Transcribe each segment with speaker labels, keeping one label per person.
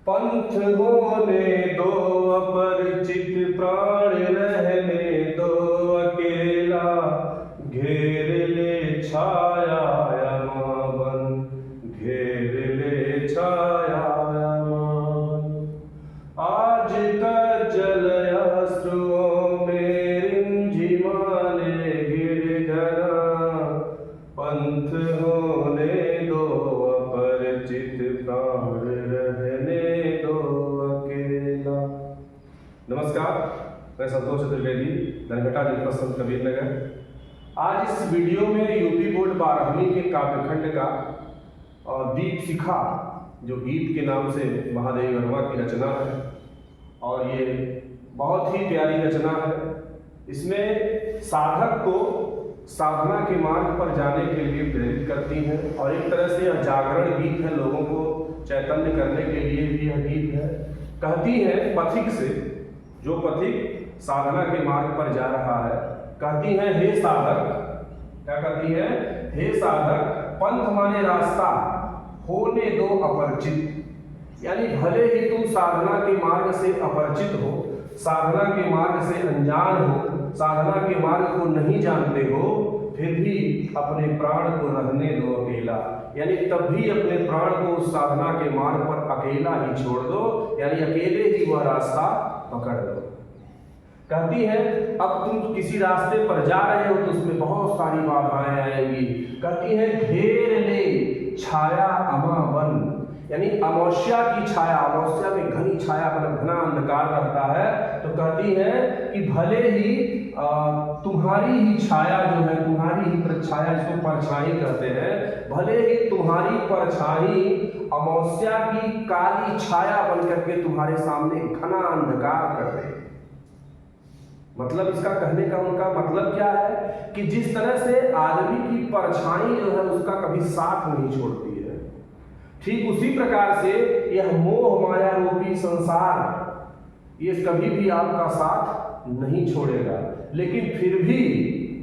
Speaker 1: पंथ होने दो अपरिचित, प्राण रहने दो अकेला, घेर ले छाया यमावन, घेर ले छाया यमावन। आज का जल अश्रुओं में रिमझिमाने गिर गया, पंथ होने दो अपरिचित, प्राण रहने दो अकेला। नमस्कार, मैं संतोष चतुर्वेदी, नरघटा जनपद संत कबीर नगर। आज इस वीडियो में यूपी बोर्ड 12वीं के काव्यखंड का दीप शिखा जो गीत के नाम से महादेवी वर्मा की रचना है, और ये बहुत ही प्यारी रचना है। इसमें साधक को साधना के मार्ग पर जाने के लिए प्रेरित करती है, और एक तरह से यह जागरण गीत है, लोगों को चैतन्य करने के लिए भी यह गीत है। कहती है पथिक से, जो पथिक साधना के मार्ग पर जा रहा है, कहती है हे साधक, क्या कहती है? हे साधक, पंथ माने रास्ता, होने दो अपरिचित। यानी भले ही तुम साधना के मार्ग से अपरिचित हो, साधना के मार्ग से अनजान हो, साधना के मार्ग को नहीं जानते हो, फिर भी अपने प्राण को रहने दो अकेला। यानी तब भी अपने प्राण को उस साधना के मार्ग पर अकेला ही छोड़ दो, यानी अकेले ही वह रास्ता पकड़ लो। कहती है अब तुम किसी रास्ते पर जा रहे हो तो उसमें बहुत सारी बाधाएं आएंगी। कहती है घेर ले छाया अमावन, यानी अमावस्या की छाया, अमावस्या में घनी छाया मतलब घना अंधकार रहता है, तो कहती है कि भले ही तुम्हारी ही छाया जो है, तुम्हारी ही परछाया, जिसको परछाई कहते हैं, भले ही तुम्हारी परछाई अमावस्या की काली छाया बन करके तुम्हारे सामने घना अंधकार कर दे। मतलब इसका कहने का उनका मतलब क्या है कि जिस तरह से आदमी की परछाई जो है उसका कभी साथ नहीं छोड़ती है, ठीक उसी प्रकार से यह मोह माया रूपी संसार ये कभी भी आपका साथ नहीं छोड़ेगा। लेकिन फिर भी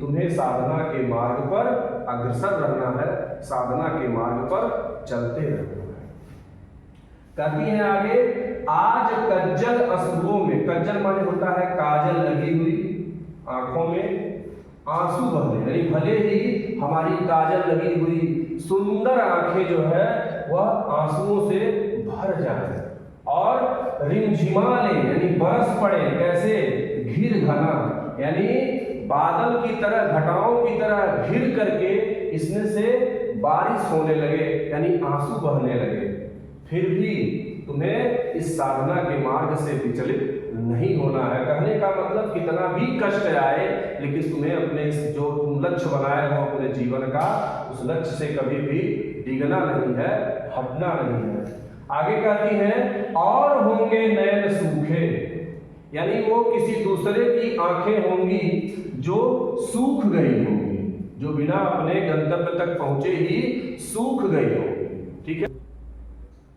Speaker 1: तुम्हें साधना के मार्ग पर अग्रसर रहना है, साधना के मार्ग पर चलते रहना है। कहती है आगे, आज कज्जल अश्रुओं में, कज्जल माने होता है काजल लगी हुई आंखों में, आंसू बहने, यानी भले ही हमारी काजल लगी हुई सुंदर आंखें जो है वह आंसुओं से भर जाए, और रिमझिमाने यानी बरस पड़े, कैसे? घिर घना, यानी बादल की तरह, घटाओं की तरह घिर करके इसमें से बारिश होने लगे, यानी आंसू बहने लगे। फिर भी तुम्हें इस साधना के मार्ग से विचलित नहीं होना है। कहने का मतलब कितना भी कष्ट आए, लेकिन तुम्हें अपने इस जो तुम लक्ष्य बनाए हो अपने जीवन का, उस लक्ष्य से कभी भी डिगना नहीं है, हटना नहीं है। आगे कहती है और होंगे नयन सूखे, यानी वो किसी दूसरे की आंखें होंगी जो सूख गई होंगी, जो बिना अपने गंतव्य तक पहुंचे ही सूख गई होंगी। ठीक है,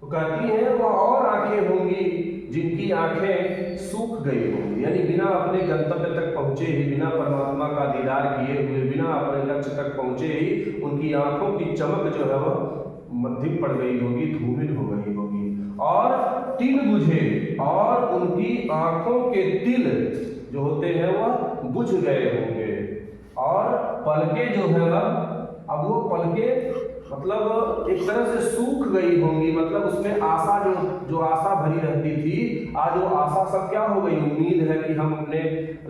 Speaker 1: तो कहती है वह और आंखें होंगी जिनकी आंखें सूख गई होंगी, यानी बिना अपने गंतव्य तक पहुंचे ही, बिना परमात्मा का दीदार किए हुए, बिना अपने लक्ष्य तक पहुंचे ही उनकी आंखों की चमक जो है वह मध्यम पड़ गई होगी, धूमिल हो गई होगी, और तिल बुझे, और उनकी आंखों के तिल जो होते हैं वह बुझ गए होंगे, और पलके जो है अब वो पलके मतलब एक तरह से सूख गई होंगी, मतलब उसमें आशा जो आशा भरी रहती थी, आज वो आशा सब क्या हो गई? उम्मीद है कि हम अपने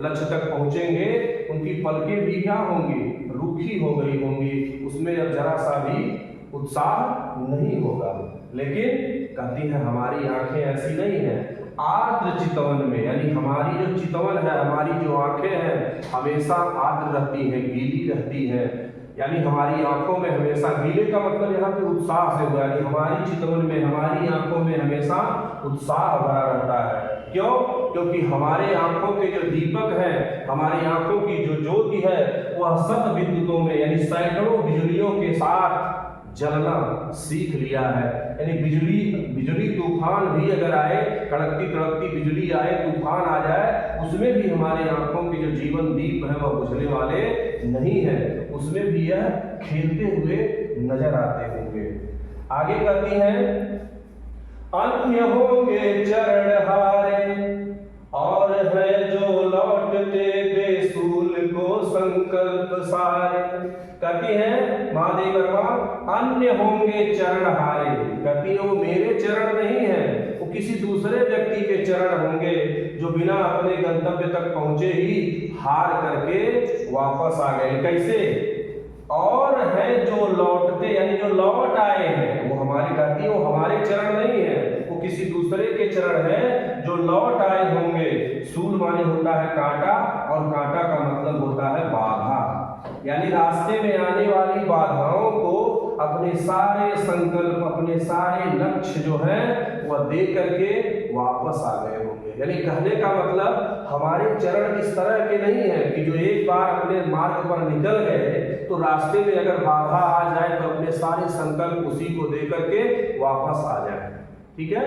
Speaker 1: लक्ष्य तक पहुंचेंगे, उनकी पलकें भी क्या होंगी? रूखी हो गई होंगी, उसमें अब जरा सा भी उत्साह नहीं होगा। लेकिन कहती है हमारी आंखें ऐसी नहीं है, आर्द्र चितवन में, यानी हमारी जो चितवन है, हमारी जो आंखें हैं हमेशा आर्द्र रहती हैं, गीली रहती हैं, यानी हमारी आंखों में हमेशा, गीले का मतलब यहाँ पे उत्साह से हुआ, यानी हमारी चितवन में, हमारी आंखों में हमेशा उत्साह भरा रहता है। क्यों? क्योंकि हमारे आंखों के जो दीपक हैं, हमारी आंखों की जो ज्योति है वह शत विद्युतों में, यानी सैकड़ों बिजलियों के साथ जलना सीख लिया है। यानी बिजली तूफान भी अगर आए, कड़कती कड़कती बिजली आए, तूफान आ जाए, उसमें भी हमारे आंखों के जो जीवन दीप है वह बुझने वाले नहीं है, उसमें भी यह खेलते हुए नजर आते होंगे। आगे कहती हैं अन्य होंगे चरण हारे, और है जो लौटते बेसूल को संकल्प सारे। कहती है महादेव वर्मा, अन्य होंगे चरण हारे, कहती है वो मेरे चरण नहीं है, वो किसी दूसरे व्यक्ति के चरण होंगे जो बिना अपने गंतव्य तक पहुंचे ही हार करके वापस आ गए। कैसे? और है जो लौटते, यानी जो लौट आए हैं, वो हमारे, कहती है वो हमारे चरण नहीं है, वो किसी दूसरे के चरण है जो लौट आए होंगे। सूल माने होता है कांटा, और कांटा का मतलब होता है बाधा, यानी रास्ते में आने वाली बाधाओं को अपने सारे संकल्प, अपने सारे लक्ष्य जो है वह दे करके वापस आ गए होंगे। यानी कहने का मतलब हमारे चरण इस तरह के नहीं है कि जो एक बार अपने मार्ग पर निकल गए तो रास्ते में अगर बाधा आ जाए तो अपने सारे संकल्प उसी को दे करके वापस आ जाए। ठीक है।